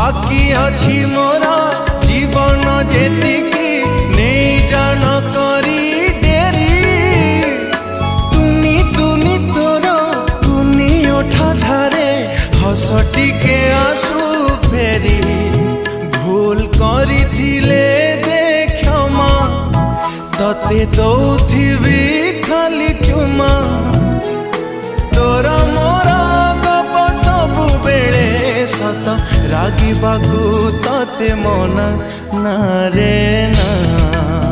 बाकी अछि मोरा जीवन जेतिकी नहीं जान करी डेरी तुनी तुनी तोर तुनी ओठा धारे हस टिके आसु फेरी भूल करी थिले दे क्षमा तते दौथिबी खाली चुमा तोरा मोरा गप सबु बेले सत रागिबाकू तते मना ना रे ना।